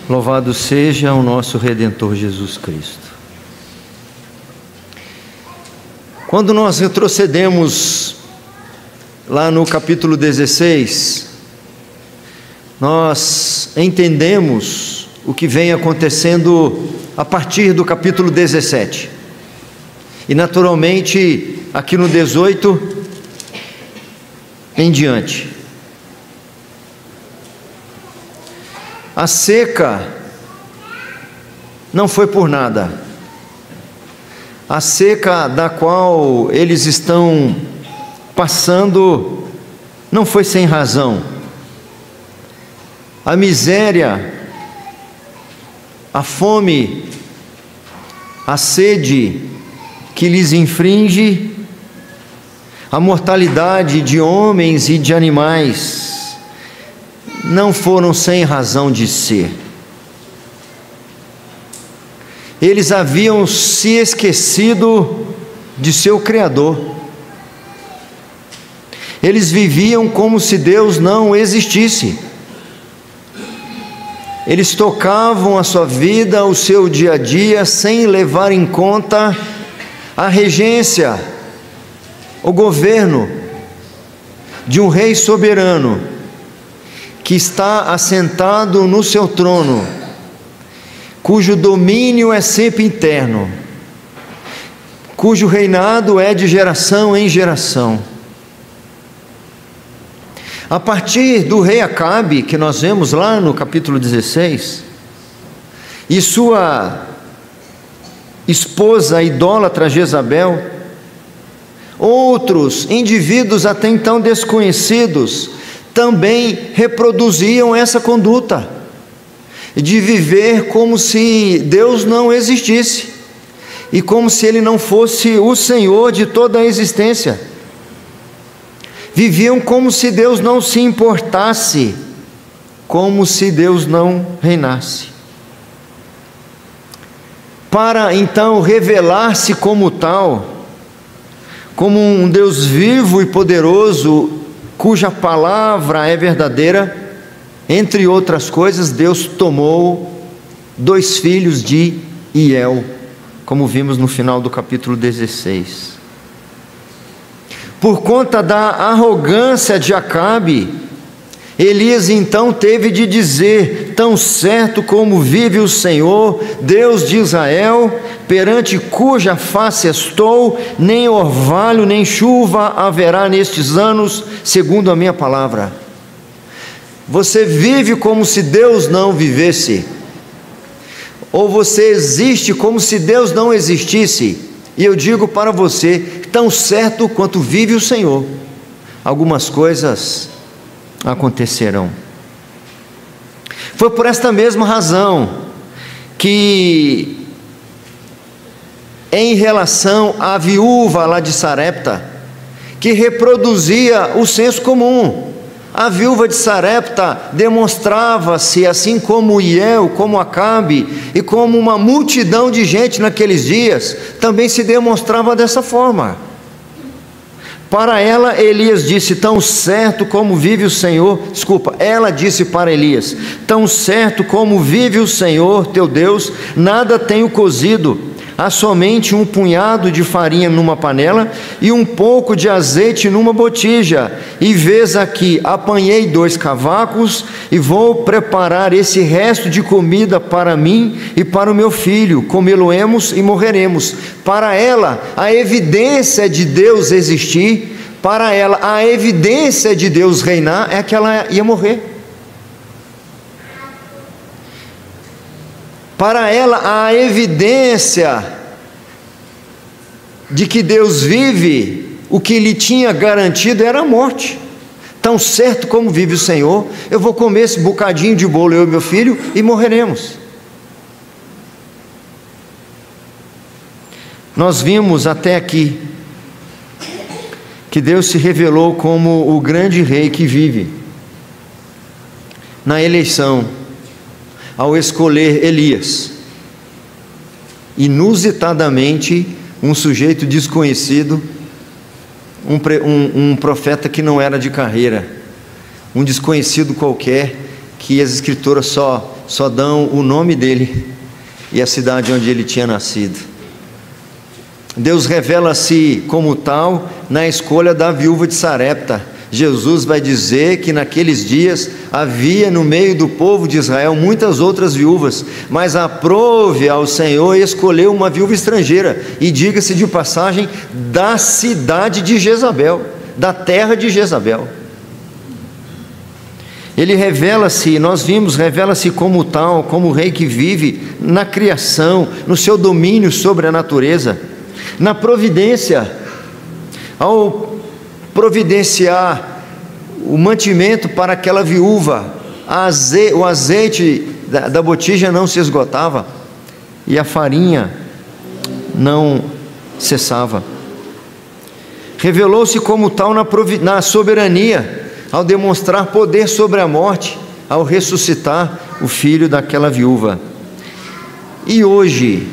Louvado seja o nosso Redentor Jesus Cristo. Quando nós retrocedemos lá no capítulo 16, nós entendemos o que vem acontecendo a partir do capítulo 17. E naturalmente, aqui no 18 em diante. A seca não foi por nada. A seca da qual eles estão passando não foi sem razão. A miséria, a fome, a sede que lhes infringe, a mortalidade de homens e de animais, não foram sem razão de ser. Eles haviam se esquecido de seu Criador. Eles viviam como se Deus não existisse. Eles tocavam a sua vida, o seu dia a dia, sem levar em conta a regência, o governo de um rei soberano que está assentado no seu trono, cujo domínio é sempre interno, cujo reinado é de geração em geração. A partir do rei Acabe, que nós vemos lá no capítulo 16, e sua esposa idólatra Jezabel, outros indivíduos até então desconhecidos também reproduziam essa conduta de viver como se Deus não existisse e como se Ele não fosse o Senhor de toda a existência. Viviam como se Deus não se importasse, como se Deus não reinasse. Para então revelar-se como tal, como um Deus vivo e poderoso, cuja palavra é verdadeira, entre outras coisas, Deus tomou 2 filhos de Hiel, como vimos no final do capítulo 16. Por conta da arrogância de Acabe, Elias então teve de dizer: tão certo como vive o Senhor, Deus de Israel, perante cuja face estou, nem orvalho nem chuva haverá nestes anos, segundo a minha palavra. Você vive como se Deus não vivesse, ou você existe como se Deus não existisse. E eu digo para você, tão certo quanto vive o Senhor, algumas coisas acontecerão. Foi por esta mesma razão que, em relação à viúva lá de Sarepta, que reproduzia o senso comum, a viúva de Sarepta demonstrava-se, assim como Hiel, como Acabe e como uma multidão de gente naqueles dias, também se demonstrava dessa forma. Para ela, Elias disse: tão certo como vive o Senhor, ela disse para Elias: tão certo como vive o Senhor teu Deus, nada tenho cozido, há somente um punhado de farinha numa panela e um pouco de azeite numa botija, e vês aqui, apanhei 2 cavacos e vou preparar esse resto de comida para mim e para o meu filho, comê-lo-emos e morreremos. Para ela, a evidência de Deus existir, para ela, a evidência de Deus reinar é que ela ia morrer. Para ela, a evidência de que Deus vive, o que lhe tinha garantido era a morte. Tão certo como vive o Senhor, eu vou comer esse bocadinho de bolo, eu e meu filho, e morreremos. Nós vimos até aqui que Deus se revelou como o grande rei que vive na eleição, ao escolher Elias, inusitadamente um sujeito desconhecido, um profeta que não era de carreira, um desconhecido qualquer, que as escrituras só só dão o nome dele e a cidade onde ele tinha nascido. Deus revela-se como tal na escolha da viúva de Sarepta. Jesus vai dizer que naqueles dias havia no meio do povo de Israel muitas outras viúvas, mas aprove ao Senhor escolher uma viúva estrangeira, e diga-se de passagem, da cidade de Jezabel, da terra de Jezabel. Ele revela-se, nós vimos, revela-se como tal, como o rei que vive na criação, no seu domínio sobre a natureza, na providência, ao providenciar o mantimento para aquela viúva, o azeite da botija não se esgotava e a farinha não cessava. Revelou-se como tal na soberania, ao demonstrar poder sobre a morte, ao ressuscitar o filho daquela viúva. E hoje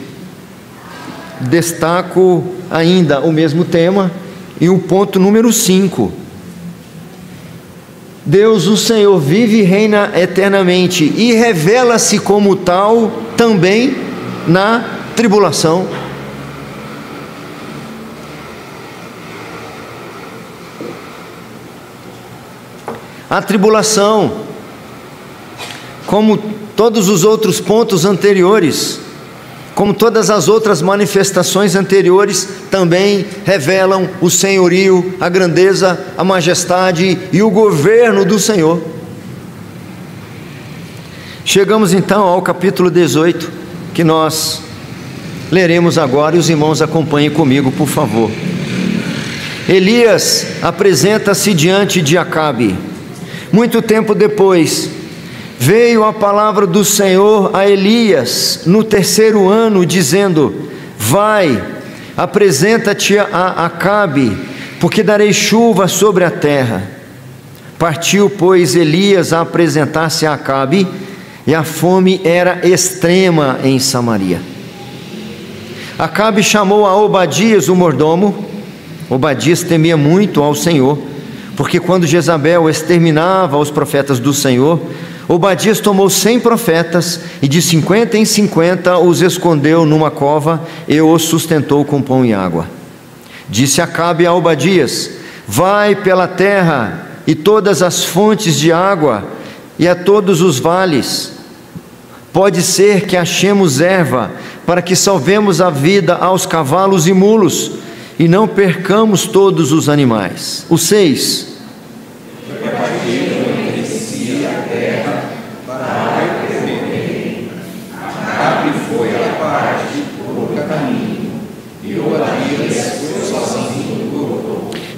destaco ainda o mesmo tema, e o ponto número 5. Deus, o Senhor, vive e reina eternamente e revela-se como tal também na tribulação. A tribulação, como todos os outros pontos anteriores, como todas as outras manifestações anteriores, também revelam o senhorio, a grandeza, a majestade e o governo do Senhor. Chegamos então ao capítulo 18, que nós leremos agora, e os irmãos acompanhem comigo, por favor. Elias apresenta-se diante de Acabe. Muito tempo depois, veio a palavra do Senhor a Elias no 3º ano, dizendo: vai, apresenta-te a Acabe, porque darei chuva sobre a terra. Partiu, pois, Elias a apresentar-se a Acabe, e a fome era extrema em Samaria. Acabe chamou a Obadias, o mordomo. Obadias temia muito ao Senhor, porque quando Jezabel exterminava os profetas do Senhor, Obadias tomou 100 profetas e de 50 em 50 os escondeu numa cova e os sustentou com pão e água. Disse Acabe a Obadias: vai pela terra e todas as fontes de água e a todos os vales. Pode ser que achemos erva para que salvemos a vida aos cavalos e mulos e não percamos todos os animais. O 6.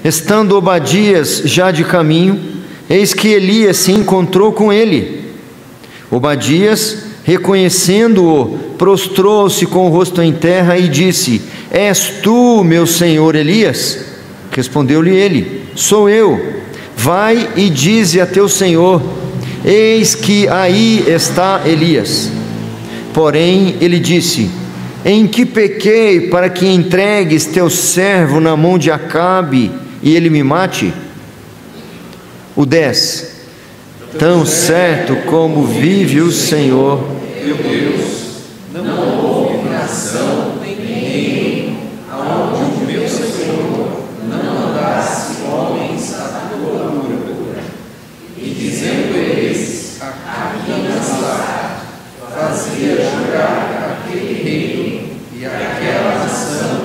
Estando Obadias já de caminho, eis que Elias se encontrou com ele. Obadias, reconhecendo-o, prostrou-se com o rosto em terra e disse: és tu, meu senhor Elias? Respondeu-lhe ele: sou eu. Vai e dize a teu senhor: eis que aí está Elias. Porém ele disse: em que pequei para que entregues teu servo na mão de Acabe e ele me mate? O 10. Tão certo como vive o Senhor, meu Deus, não houve nação nem aonde o meu Senhor não mandasse homens à tua procura. E dizendo eles: aqui não está, fazia jurar aquele reino e aquela nação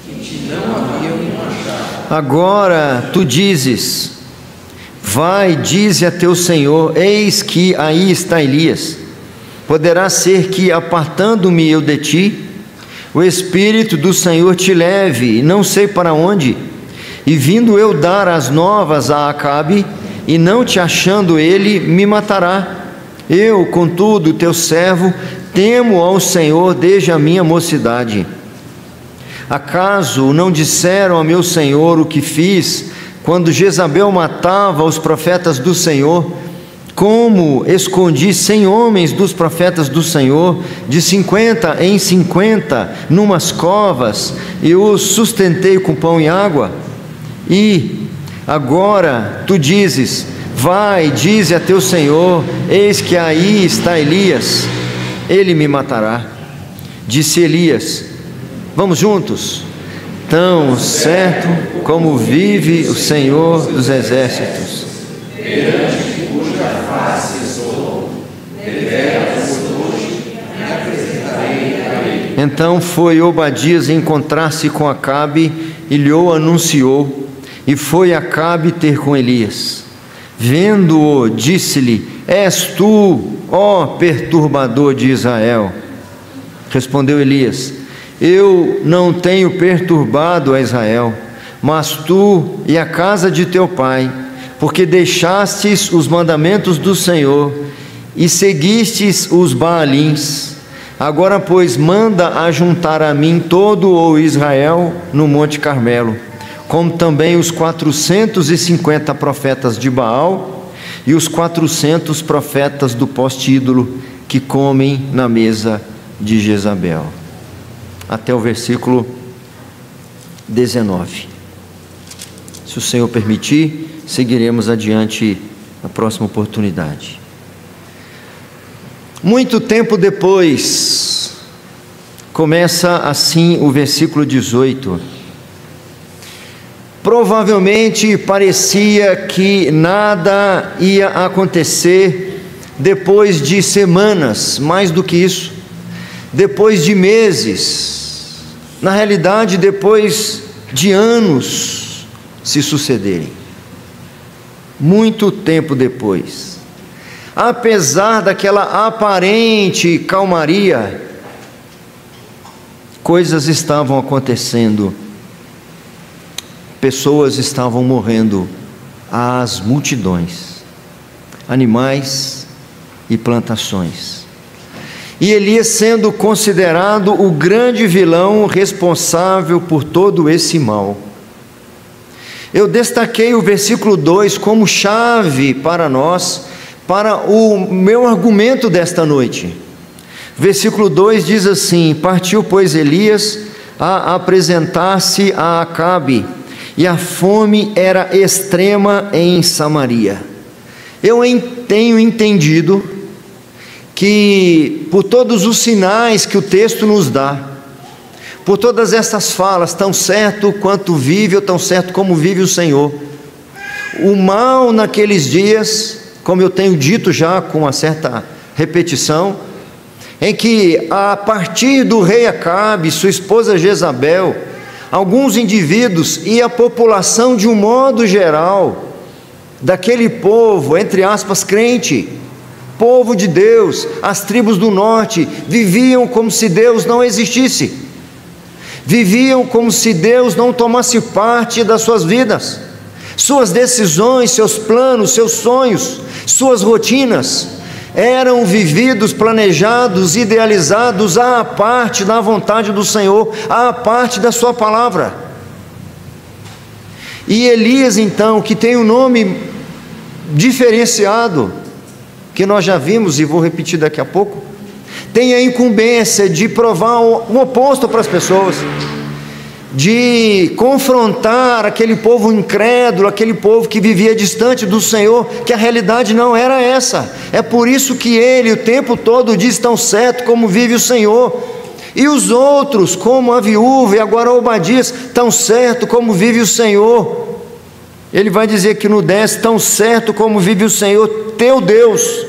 que te não haviam achado. Agora tu dizes: vai, dize a teu senhor: eis que aí está Elias. Poderá ser que, apartando-me eu de ti, o Espírito do Senhor te leve, não sei para onde, e vindo eu dar as novas a Acabe, e não te achando ele, me matará. Eu, contudo, teu servo, temo ao Senhor desde a minha mocidade. Acaso não disseram a meu senhor o que fiz, quando Jezabel matava os profetas do Senhor? Como escondi 100 homens dos profetas do Senhor, de 50 em 50, numas covas, e os sustentei com pão e água? E agora tu dizes: vai, dize a teu senhor: eis que aí está Elias, ele me matará. Disse Elias: vamos juntos? Tão certo como vive o Senhor dos exércitos, perante cuja face estou, deveras hoje me apresentarei a ele. Então foi Obadias encontrar-se com Acabe e lhe o anunciou, e foi Acabe ter com Elias. Vendo-o, disse-lhe: és tu, ó perturbador de Israel? Respondeu Elias: eu não tenho perturbado a Israel, mas tu e a casa de teu pai, porque deixastes os mandamentos do Senhor e seguistes os Baalins. Agora, pois, manda ajuntar a mim todo o Israel no Monte Carmelo, como também os 450 profetas de Baal e os 400 profetas do poste-ídolo que comem na mesa de Jezabel. Até o versículo 19. Se o Senhor permitir, seguiremos adiante na próxima oportunidade. Muito tempo depois, começa assim o versículo 18. Provavelmente parecia que nada ia acontecer depois de semanas, mais do que isso, depois de meses, na realidade depois de anos se sucederem. Muito tempo depois, apesar daquela aparente calmaria, coisas estavam acontecendo, pessoas estavam morrendo às multidões, animais e plantações. E Elias sendo considerado o grande vilão responsável por todo esse mal. Eu destaquei o versículo 2 como chave para nós, para o meu argumento desta noite. Versículo 2 diz assim: partiu, pois, Elias a apresentar-se a Acabe, e a fome era extrema em Samaria. Eu tenho entendido que por todos os sinais que o texto nos dá, por todas essas falas, tão certo quanto vive, ou tão certo como vive o Senhor, o mal naqueles dias, como eu tenho dito já com uma certa repetição, em que a partir do rei Acabe, sua esposa Jezabel, alguns indivíduos e a população de um modo geral, daquele povo, entre aspas, crente, povo de Deus, as tribos do norte, viviam como se Deus não existisse, viviam como se Deus não tomasse parte das suas vidas, suas decisões, seus planos, seus sonhos, suas rotinas, eram vividos, planejados, idealizados à parte da vontade do Senhor, à parte da sua palavra. E Elias, então, que tem um nome diferenciado, que nós já vimos e vou repetir daqui a pouco, tem a incumbência de provar o oposto para as pessoas, de confrontar aquele povo incrédulo, aquele povo que vivia distante do Senhor, que a realidade não era essa. É por isso que ele o tempo todo diz: tão certo como vive o Senhor. E os outros, como a viúva e agora Obadias, tão certo como vive o Senhor. Ele vai dizer que no 10, tão certo como vive o Senhor teu Deus.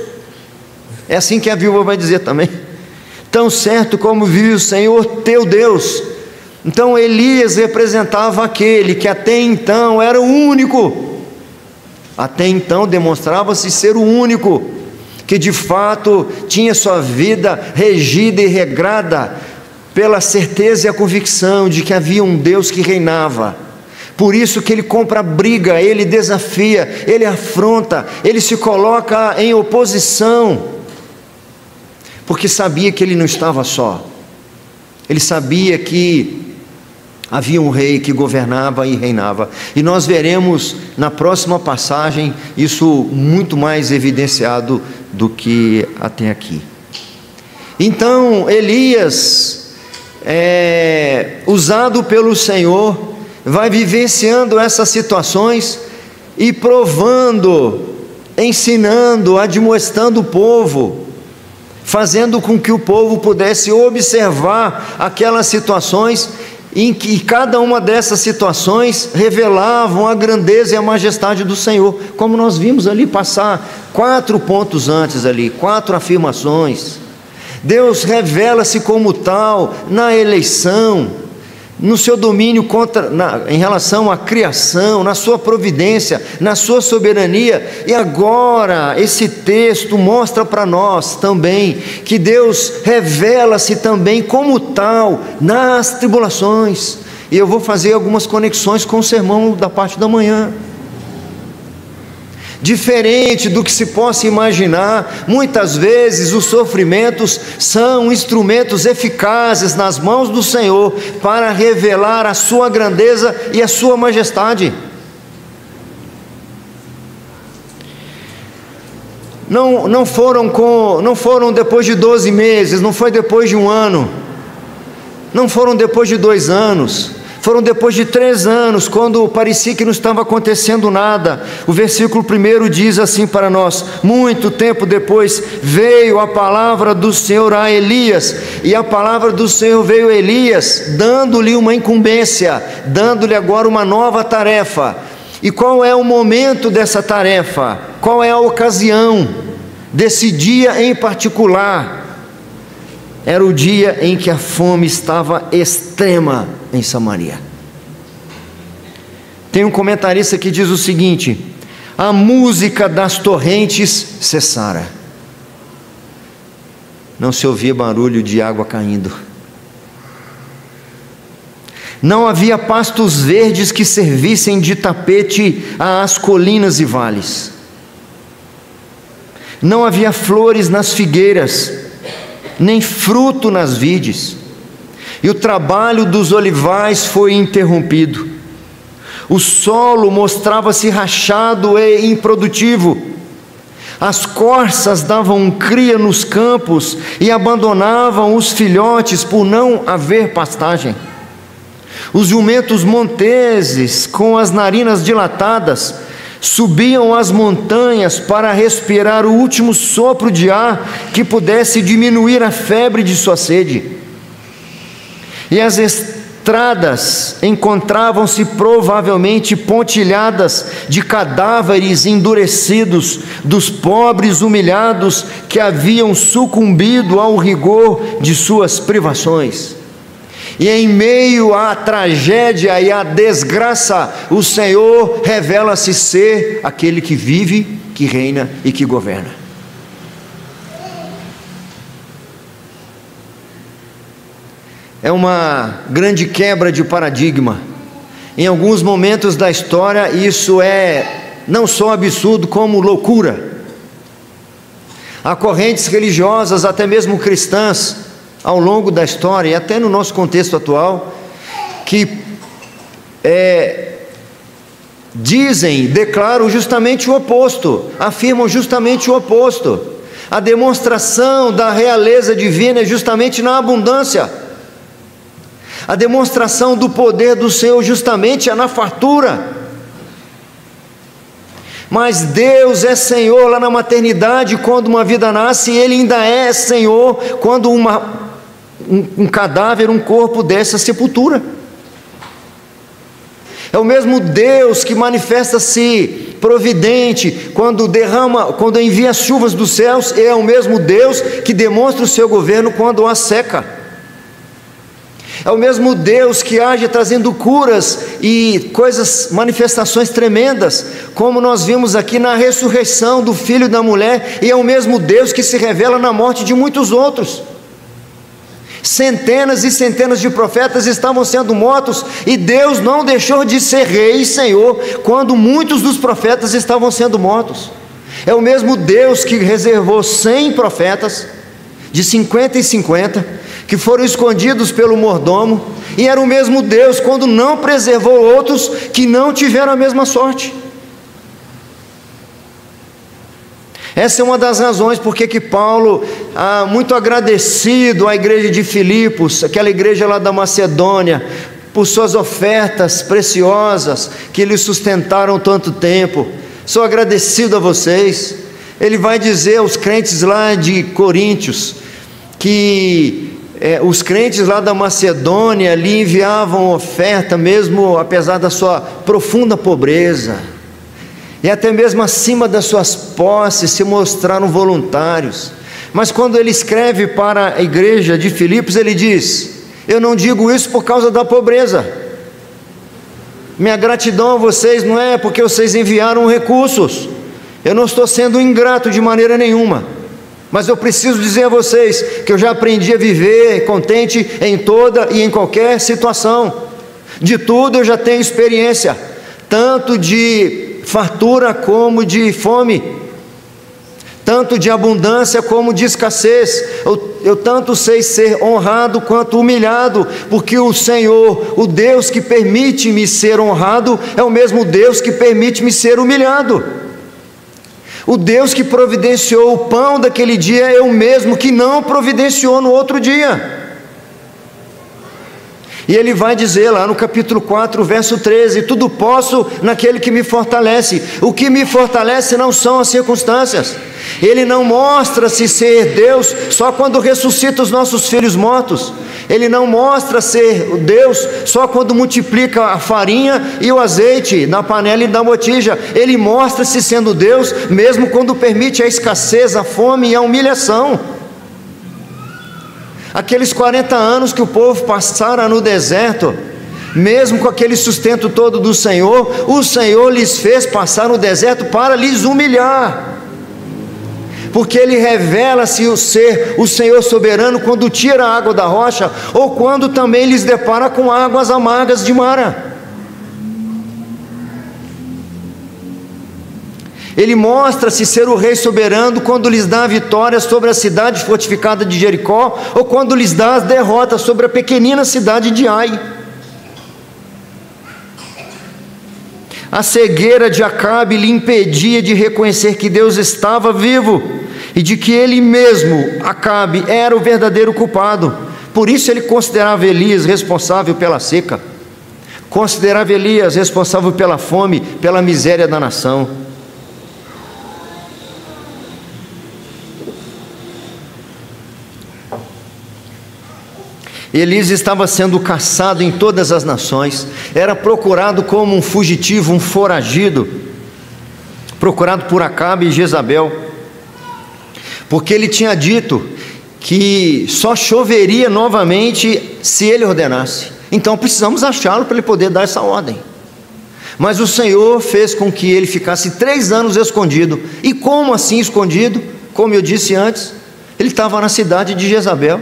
É assim que a viúva vai dizer também: tão certo como vive o Senhor teu Deus. Então Elias representava aquele que até então era o único, até então demonstrava-se ser o único, que de fato tinha sua vida regida e regrada pela certeza e a convicção de que havia um Deus que reinava. Por isso que ele compra briga, ele desafia, ele afronta, ele se coloca em oposição, porque sabia que ele não estava só, ele sabia que havia um rei que governava e reinava, e nós veremos na próxima passagem isso muito mais evidenciado do que até aqui. Então Elias, usado pelo Senhor, vai vivenciando essas situações e provando ensinando, admoestando o povo, fazendo com que o povo pudesse observar aquelas situações em que cada uma dessas situações revelavam a grandeza e a majestade do Senhor, como nós vimos ali passar 4 pontos antes ali, 4 afirmações. Deus revela-se como tal na eleição, no seu domínio em relação à criação, na sua providência, na sua soberania. E agora esse texto mostra para nós também que Deus revela-se também como tal nas tribulações. E eu vou fazer algumas conexões com o sermão da parte da manhã. Diferente do que se possa imaginar, muitas vezes os sofrimentos são instrumentos eficazes nas mãos do Senhor para revelar a sua grandeza e a sua majestade. Não foram depois de 12 meses, não foi depois de 1 ano, não foram depois de 2 anos, foram depois de 3 anos, quando parecia que não estava acontecendo nada. O versículo 1 diz assim para nós: muito tempo depois veio a palavra do Senhor a Elias, e a palavra do Senhor veio a Elias, dando-lhe uma incumbência, dando-lhe agora uma nova tarefa. E qual é o momento dessa tarefa? Qual é a ocasião desse dia em particular? Era o dia em que a fome estava extrema em Samaria. Tem um comentarista que diz o seguinte: a música das torrentes cessara, não se ouvia barulho de água caindo, não havia pastos verdes que servissem de tapete às colinas e vales, não havia flores nas figueiras, nem fruto nas vides, e o trabalho dos olivais foi interrompido. O solo mostrava-se rachado e improdutivo, as corças davam cria nos campos e abandonavam os filhotes por não haver pastagem. Os jumentos monteses, com as narinas dilatadas, subiam as montanhas para respirar o último sopro de ar que pudesse diminuir a febre de sua sede. E as estradas encontravam-se provavelmente pontilhadas de cadáveres endurecidos dos pobres humilhados que haviam sucumbido ao rigor de suas privações. E em meio à tragédia e à desgraça, o Senhor revela-se ser aquele que vive, que reina e que governa. É uma grande quebra de paradigma. Em alguns momentos da história, isso é não só absurdo, como loucura. Há correntes religiosas, até mesmo cristãs, ao longo da história e até no nosso contexto atual, que declaram justamente o oposto, afirmam justamente o oposto. A demonstração da realeza divina é justamente na abundância, a demonstração do poder do Senhor justamente é na fartura. Mas Deus é Senhor lá na maternidade, quando uma vida nasce, e Ele ainda é Senhor quando um cadáver, um corpo desce à sepultura. É o mesmo Deus que manifesta-se providente quando envia as chuvas dos céus, e é o mesmo Deus que demonstra o seu governo quando a seca. É o mesmo Deus que age trazendo curas e manifestações tremendas, como nós vimos aqui na ressurreição do filho da mulher, e é o mesmo Deus que se revela na morte de muitos outros. Centenas e centenas de profetas estavam sendo mortos, e Deus não deixou de ser rei e Senhor quando muitos dos profetas estavam sendo mortos. É o mesmo Deus que reservou 100 profetas, de 50 em 50, que foram escondidos pelo mordomo, e era o mesmo Deus quando não preservou outros que não tiveram a mesma sorte. Essa é uma das razões porque que Paulo, muito agradecido à igreja de Filipos, aquela igreja lá da Macedônia, por suas ofertas preciosas que lhe sustentaram tanto tempo, sou agradecido a vocês. Ele vai dizer aos crentes lá de Coríntios, que os crentes lá da Macedônia lhe enviavam oferta, mesmo apesar da sua profunda pobreza, e até mesmo acima das suas posses, se mostraram voluntários. Mas quando ele escreve para a igreja de Filipos, ele diz: eu não digo isso por causa da pobreza, minha gratidão a vocês não é porque vocês enviaram recursos, eu não estou sendo ingrato de maneira nenhuma, mas eu preciso dizer a vocês que eu já aprendi a viver contente em toda e em qualquer situação. De tudo eu já tenho experiência, tanto de fartura como de fome, tanto de abundância como de escassez. Eu tanto sei ser honrado quanto humilhado, porque o Senhor, o Deus que permite-me ser honrado, é o mesmo Deus que permite-me ser humilhado. O Deus que providenciou o pão daquele dia é o mesmo que não providenciou no outro dia. E ele vai dizer lá no capítulo 4, verso 13: tudo posso naquele que me fortalece. O que me fortalece não são as circunstâncias. Ele não mostra-se ser Deus só quando ressuscita os nossos filhos mortos. Ele não mostra ser Deus só quando multiplica a farinha e o azeite na panela e na botija. Ele mostra-se sendo Deus mesmo quando permite a escassez, a fome e a humilhação. Aqueles 40 anos que o povo passara no deserto, mesmo com aquele sustento todo do Senhor, o Senhor lhes fez passar no deserto para lhes humilhar, porque Ele revela-se o ser o Senhor soberano quando tira a água da rocha, ou quando também lhes depara com águas amargas de Mara. Ele mostra-se ser o rei soberano quando lhes dá a vitória sobre a cidade fortificada de Jericó, ou quando lhes dá as derrotas sobre a pequenina cidade de Ai. A cegueira de Acabe lhe impedia de reconhecer que Deus estava vivo, e de que ele mesmo, Acabe, era o verdadeiro culpado. Por isso ele considerava Elias responsável pela seca, considerava Elias responsável pela fome, pela miséria da nação. Elias estava sendo caçado em todas as nações, era procurado como um fugitivo, um foragido, procurado por Acabe e Jezabel, porque ele tinha dito que só choveria novamente se ele ordenasse. Então precisamos achá-lo para ele poder dar essa ordem. Mas o Senhor fez com que ele ficasse 3 anos escondido. E como assim escondido? Como eu disse antes, ele estava na cidade de Jezabel,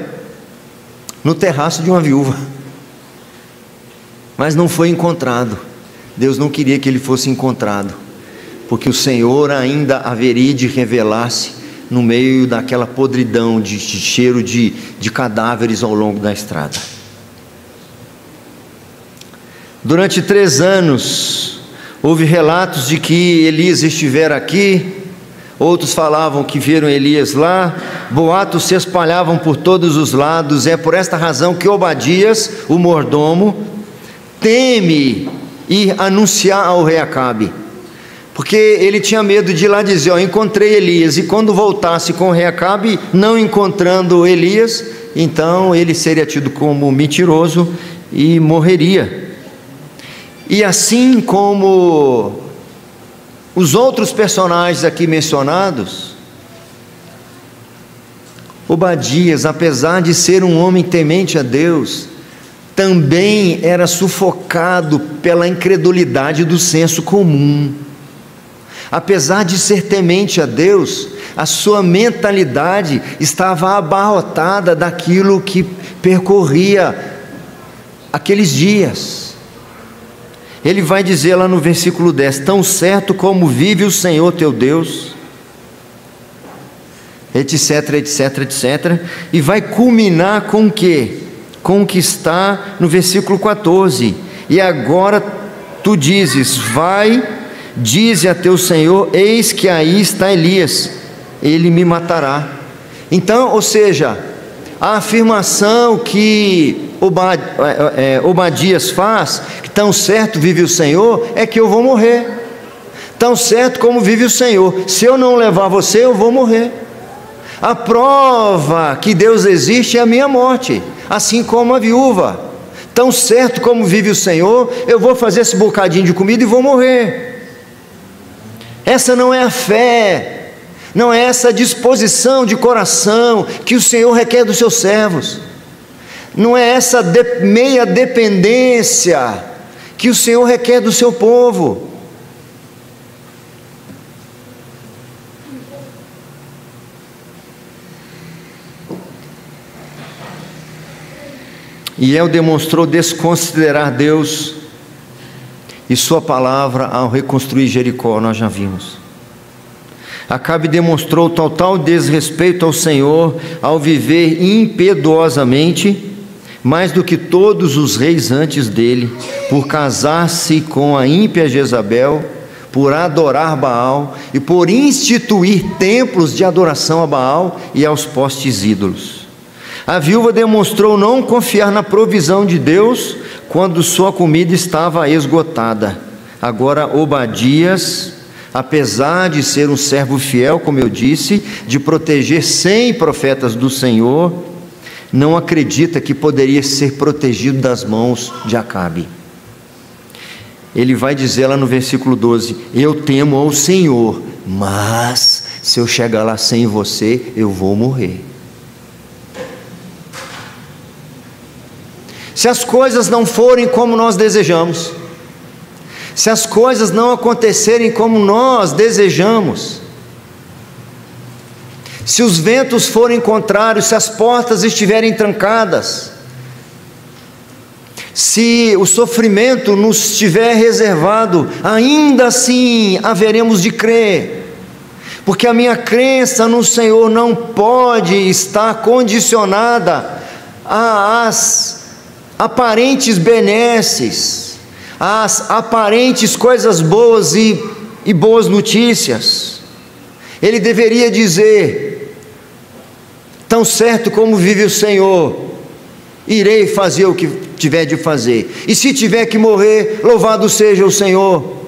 no terraço de uma viúva, mas não foi encontrado. Deus não queria que ele fosse encontrado, porque o Senhor ainda haveria de revelar-se no meio daquela podridão de cheiro de cadáveres ao longo da estrada. Durante 3 anos houve relatos de que Elias estivera aqui, outros falavam que viram Elias lá, boatos se espalhavam por todos os lados. É por esta razão que Obadias, o mordomo, teme ir anunciar ao rei Acabe, porque ele tinha medo de ir lá dizer: encontrei Elias, e quando voltasse com o rei Acabe, não encontrando Elias, então ele seria tido como mentiroso e morreria. E assim como os outros personagens aqui mencionados, Obadias, apesar de ser um homem temente a Deus, também era sufocado pela incredulidade do senso comum. Apesar de ser temente a Deus, a sua mentalidade estava abarrotada daquilo que percorria aqueles dias. Ele vai dizer lá no versículo 10: tão certo como vive o Senhor teu Deus, etc, etc, etc, e vai culminar com o quê? Com o que está no versículo 14: e agora tu dizes, vai, dize a teu Senhor, eis que aí está Elias, ele me matará. Então, ou seja, a afirmação que Obadias faz, que tão certo vive o Senhor, é que eu vou morrer. tão certo como vive o Senhor, se eu não levar você, eu vou morrer. A prova que Deus existe é a minha morte, assim como a viúva. Tão certo como vive o Senhor, eu vou fazer esse bocadinho de comida e vou morrer. Essa não é a fé, não é essa disposição de coração que o Senhor requer dos seus servos, não é essa meia dependência que o Senhor requer do seu povo. E El demonstrou desconsiderar Deus e sua palavra ao reconstruir Jericó, nós já vimos. Acabe demonstrou total desrespeito ao Senhor ao viver impiedosamente, mais do que todos os reis antes dele, por casar-se com a ímpia Jezabel, por adorar Baal e por instituir templos de adoração a Baal e aos postes ídolos. A viúva demonstrou não confiar na provisão de Deus quando sua comida estava esgotada. Agora Obadias, apesar de ser um servo fiel, como eu disse, de proteger 100 profetas do Senhor, não acredita que poderia ser protegido das mãos de Acabe. Ele vai dizer lá no versículo 12: eu temo ao Senhor, mas se eu chegar lá sem você, eu vou morrer. Se as coisas não forem como nós desejamos, se as coisas não acontecerem como nós desejamos, se os ventos forem contrários, se as portas estiverem trancadas, se o sofrimento nos estiver reservado, ainda assim haveremos de crer, porque a minha crença no Senhor não pode estar condicionada às aparentes benesses, às aparentes coisas boas e boas notícias. Ele deveria dizer: tão certo como vive o Senhor, irei fazer o que tiver de fazer, e se tiver que morrer, louvado seja o Senhor.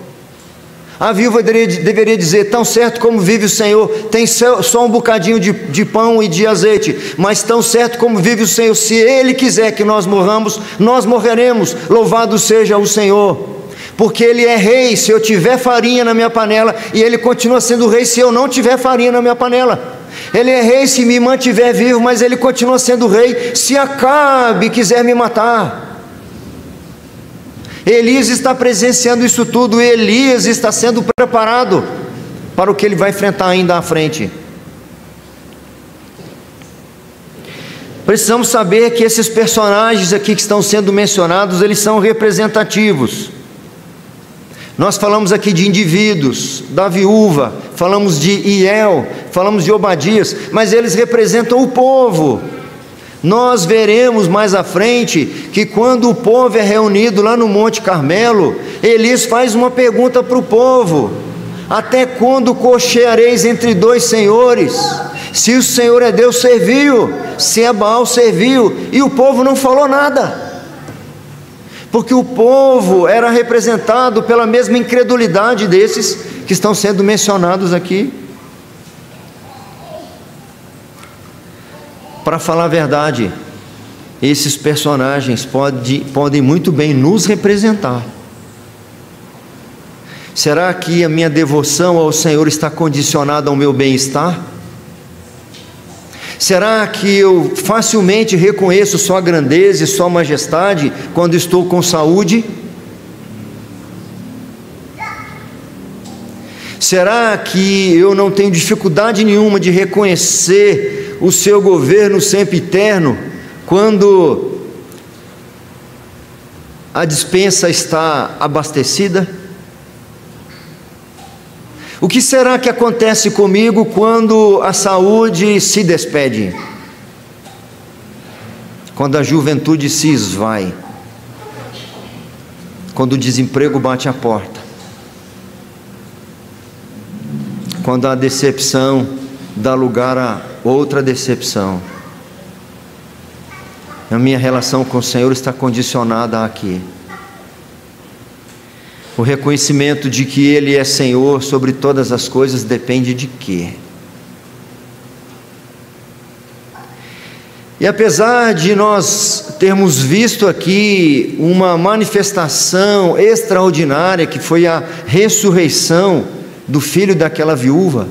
A viúva deveria dizer: tão certo como vive o Senhor, tem só um bocadinho de pão e de azeite, mas tão certo como vive o Senhor, se Ele quiser que nós morramos, nós morreremos, louvado seja o Senhor. Porque Ele é rei se eu tiver farinha na minha panela, e Ele continua sendo rei se eu não tiver farinha na minha panela. Ele é rei se me mantiver vivo, mas Ele continua sendo rei se Acabe quiser me matar. Elias está presenciando isso tudo, e Elias está sendo preparado para o que ele vai enfrentar ainda à frente. Precisamos saber que esses personagens aqui que estão sendo mencionados, eles são representativos. Nós falamos aqui de indivíduos, da viúva, falamos de Iel, falamos de Obadias, mas eles representam o povo. Nós veremos mais à frente que quando o povo é reunido lá no Monte Carmelo, Elias faz uma pergunta para o povo: até quando cocheareis entre dois senhores? Se o Senhor é Deus, serviu, se é Baal, serviu. E o povo não falou nada, porque o povo era representado pela mesma incredulidade desses que estão sendo mencionados aqui. Para falar a verdade, esses personagens podem muito bem nos representar. Será que a minha devoção ao Senhor está condicionada ao meu bem-estar? Será que eu facilmente reconheço sua grandeza e sua majestade quando estou com saúde? Será que eu não tenho dificuldade nenhuma de reconhecer o seu governo sempre eterno quando a despensa está abastecida? O que será que acontece comigo quando a saúde se despede? Quando a juventude se esvai? Quando o desemprego bate a porta? Quando a decepção dá lugar a outra decepção? A minha relação com o Senhor está condicionada aqui. O reconhecimento de que Ele é Senhor sobre todas as coisas depende de quê? E apesar de nós termos visto aqui uma manifestação extraordinária, que foi a ressurreição do filho daquela viúva,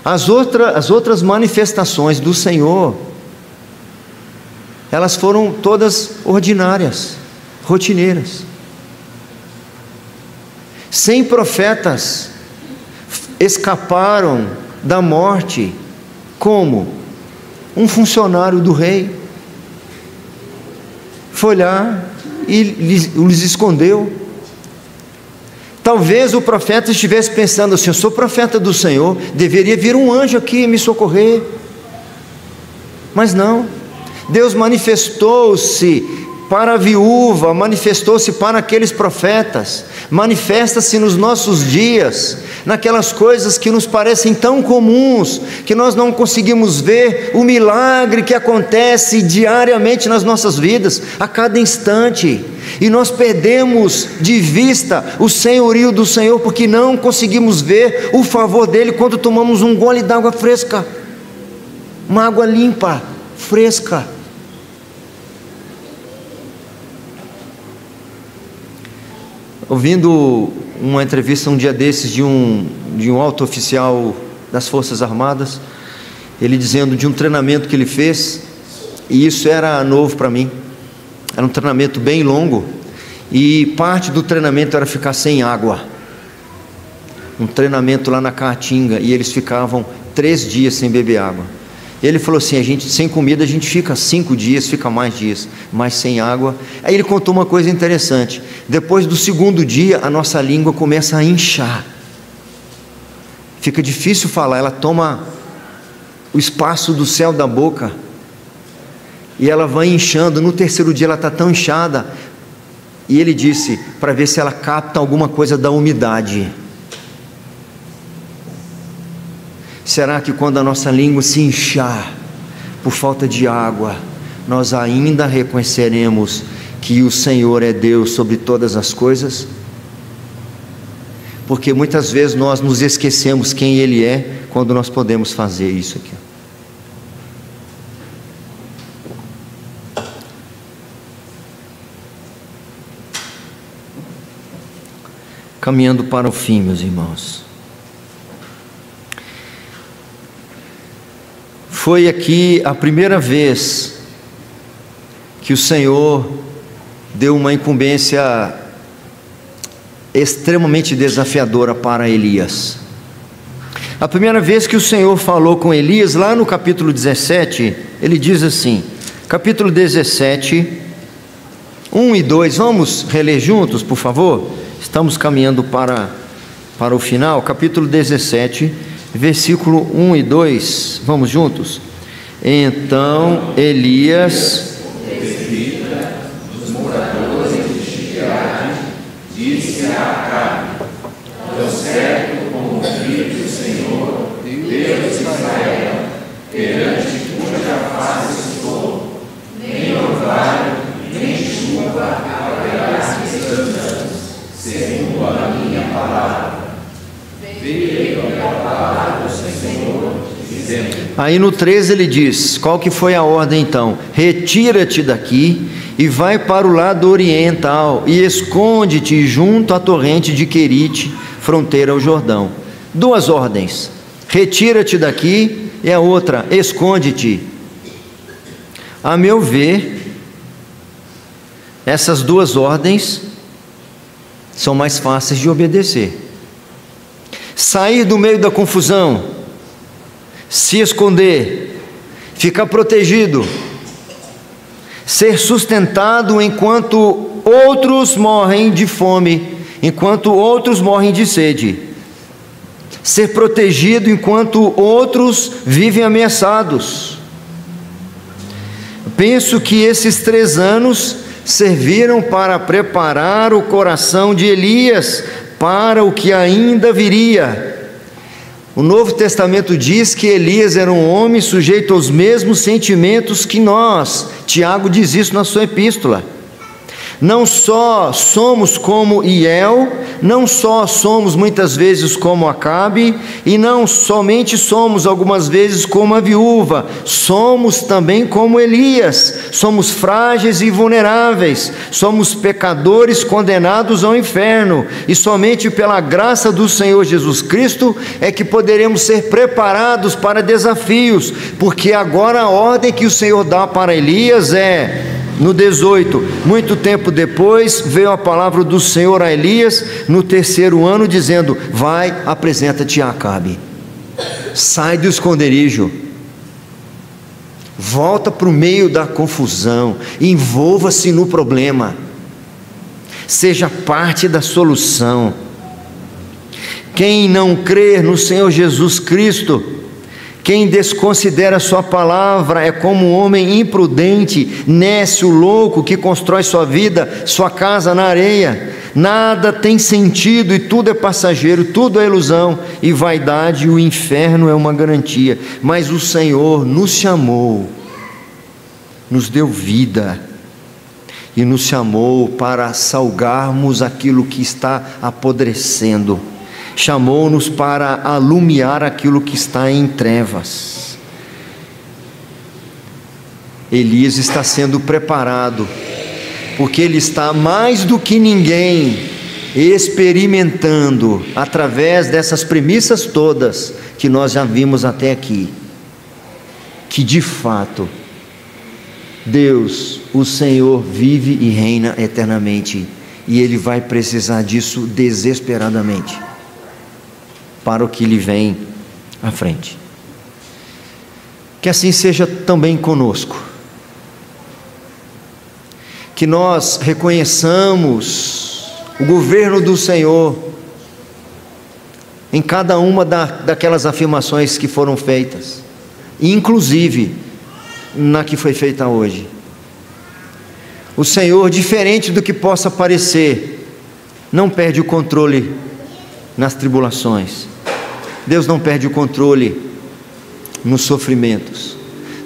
as outras manifestações do Senhor, elas foram todas ordinárias, rotineiras. 100 profetas escaparam da morte como? Um funcionário do rei foi lá e lhes escondeu. Talvez o profeta estivesse pensando assim: eu sou profeta do Senhor, deveria vir um anjo aqui me socorrer. Mas não, Deus manifestou-se para a viúva, manifestou-se para aqueles profetas, manifesta-se nos nossos dias, naquelas coisas que nos parecem tão comuns, que nós não conseguimos ver o milagre que acontece diariamente nas nossas vidas, a cada instante, e nós perdemos de vista o senhorio do Senhor, porque não conseguimos ver o favor dEle quando tomamos um gole d'água fresca, uma água limpa, fresca. Ouvindo uma entrevista um dia desses de um alto oficial das Forças Armadas, ele dizendo de um treinamento que ele fez, e isso era novo para mim, era um treinamento bem longo, e parte do treinamento era ficar sem água, um treinamento lá na Caatinga, e eles ficavam 3 dias sem beber água. E ele falou assim: a gente sem comida a gente fica 5 dias, fica mais dias, mas sem água. Aí ele contou uma coisa interessante: depois do 2º dia a nossa língua começa a inchar, fica difícil falar, ela toma o espaço do céu da boca e ela vai inchando. No 3º dia ela está tão inchada, e ele disse, para ver se ela capta alguma coisa da umidade. Será que quando a nossa língua se inchar por falta de água, nós ainda reconheceremos que o Senhor é Deus sobre todas as coisas? Porque muitas vezes nós nos esquecemos quem Ele é, quando nós podemos fazer isso aqui. Caminhando para o fim, meus irmãos. Foi aqui a primeira vez que o Senhor deu uma incumbência extremamente desafiadora para Elias. A primeira vez que o Senhor falou com Elias, lá no capítulo 17, ele diz assim, capítulo 17, 1 e 2, vamos reler juntos, por favor? Estamos caminhando para o final, capítulo 17, versículo 1 e 2, vamos juntos? Então Elias, dos moradores de Gileade, disse a Acabe: tão certo como vive o Senhor, Deus de Israel, perante cuja face estou, nem orvalho, nem chuva haverá estes anos, segundo a minha palavra. Veio a palavra do Senhor, dizendo. Aí no 13 ele diz, qual que foi a ordem então? Retira-te daqui e vai para o lado oriental e esconde-te junto à torrente de Querite, fronteira ao Jordão. 2 ordens, retira-te daqui e a outra, esconde-te. A meu ver, essas 2 ordens são mais fáceis de obedecer. Sair do meio da confusão, se esconder, ficar protegido, ser sustentado enquanto outros morrem de fome, enquanto outros morrem de sede, ser protegido enquanto outros vivem ameaçados. Penso que esses 3 anos serviram para preparar o coração de Elias para o que ainda viria. O Novo Testamento diz que Elias era um homem sujeito aos mesmos sentimentos que nós. Tiago diz isso na sua epístola. Não só somos como Iel, não só somos muitas vezes como Acabe, e não somente somos algumas vezes como a viúva, somos também como Elias, somos frágeis e vulneráveis, somos pecadores condenados ao inferno, e somente pela graça do Senhor Jesus Cristo é que poderemos ser preparados para desafios, porque agora a ordem que o Senhor dá para Elias é... No 18, muito tempo depois, veio a palavra do Senhor a Elias, no 3º ano, dizendo: vai, apresenta-te a Acabe, sai do esconderijo, volta para o meio da confusão, envolva-se no problema, seja parte da solução. Quem não crer no Senhor Jesus Cristo, quem desconsidera sua palavra, é como um homem imprudente, nécio, louco, que constrói sua vida, sua casa na areia. Nada tem sentido e tudo é passageiro, tudo é ilusão e vaidade, e o inferno é uma garantia. Mas o Senhor nos chamou, nos deu vida e nos chamou para salgarmos aquilo que está apodrecendo. Chamou-nos para alumiar aquilo que está em trevas. Elias está sendo preparado, porque ele está mais do que ninguém experimentando, através dessas premissas todas que nós já vimos até aqui, que de fato Deus, o Senhor, vive e reina eternamente, e ele vai precisar disso desesperadamente para o que lhe vem à frente. Que assim seja também conosco, que nós reconheçamos o governo do Senhor em cada uma daquelas afirmações que foram feitas, inclusive na que foi feita hoje. O Senhor, diferente do que possa parecer, não perde o controle nas tribulações. Deus não perde o controle nos sofrimentos.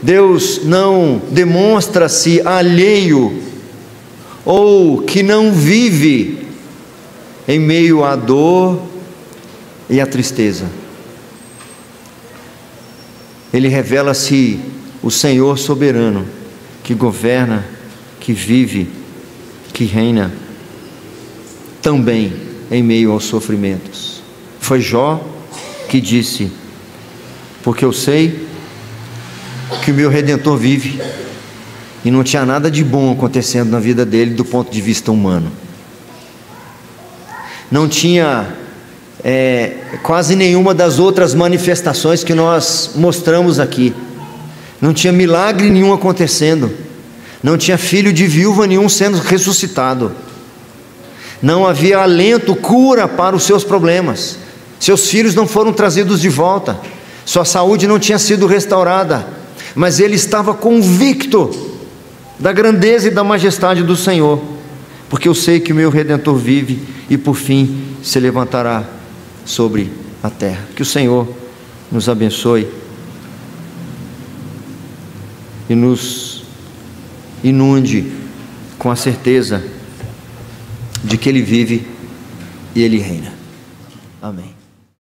Deus não demonstra-se alheio ou que não vive em meio à dor e à tristeza. Ele revela-se o Senhor soberano, que governa, que vive, que reina também em meio aos sofrimentos. Foi Jó que disse: porque eu sei que o meu Redentor vive, e não tinha nada de bom acontecendo na vida dele do ponto de vista humano. Não tinha quase nenhuma das outras manifestações que nós mostramos aqui. Não tinha milagre nenhum acontecendo. Não tinha filho de viúva nenhum sendo ressuscitado. Não havia alento, cura para os seus problemas. Seus filhos não foram trazidos de volta. Sua saúde não tinha sido restaurada. Mas ele estava convicto da grandeza e da majestade do Senhor, porque eu sei que o meu Redentor vive e por fim se levantará sobre a terra. Que o Senhor nos abençoe e nos inunde com a certeza de que Ele vive e Ele reina. Amém.